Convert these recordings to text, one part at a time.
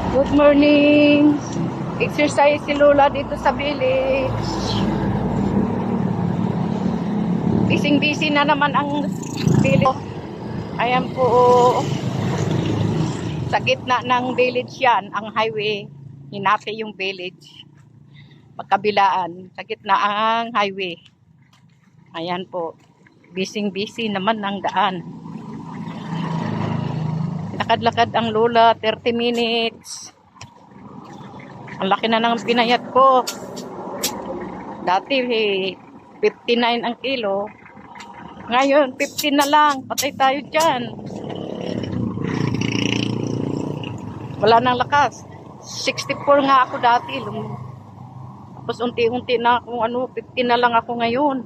Good morning. Exercise si Lola dito sa village. Busy na naman ang village. Ayan po. Sa gitna ng village yan, ang highway. Hinati yung village. Magkabilaan. Sa gitna ang highway. Ayan po. Busy naman ang daan. Lakad-lakad ang Lola, 30 minutes. Ang laki na ng pinayat ko. Dati 59 ang kilo. Ngayon 15 na lang. Patay tayo dyan. Wala nang lakas. 64 nga ako dati. Tapos unti-unti na ako 15 na lang ako ngayon.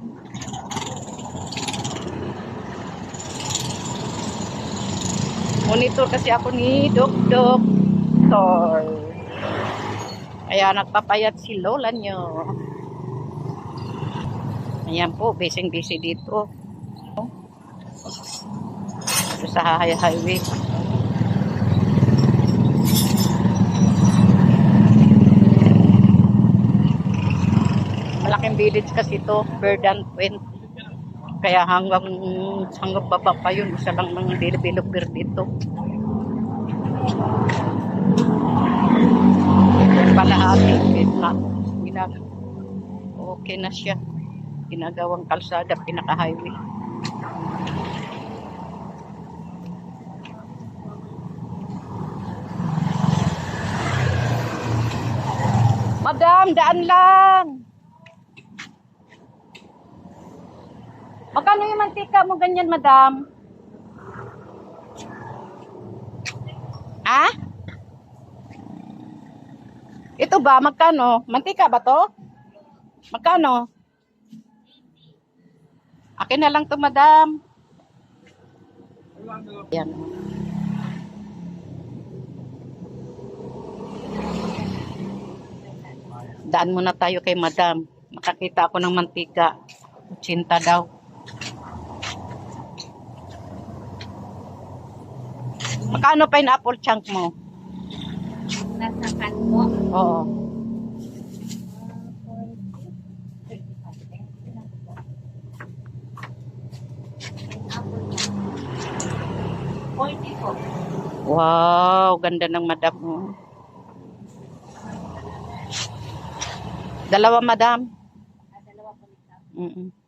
Monitor kasi ako ni Doktor. Kaya nagpapayat si Lola nyo. Ayan po, busy dito. Ito sa highway. Malaking village kasi ito, Verdan Point. Kaya hanggang baba pa yun, isa lang ng developer dito. Palahati, okay na siya. Ginagawang kalsada, pinaka-highway. Madam, daan lang. Magkano yung mantika mo ganyan, madam? Ah? Ito ba? Magkano? Mantika ba to? Magkano? Akin na lang to, madam. Ayan. Daan muna tayo kay madam. Nakakita ako ng mantika. 80 daw. Magkano pineapple chunk mo? Nasa kan mo? Oo. Wow, ganda ng madam mo. Dalawa, madam. Dalawa po nito.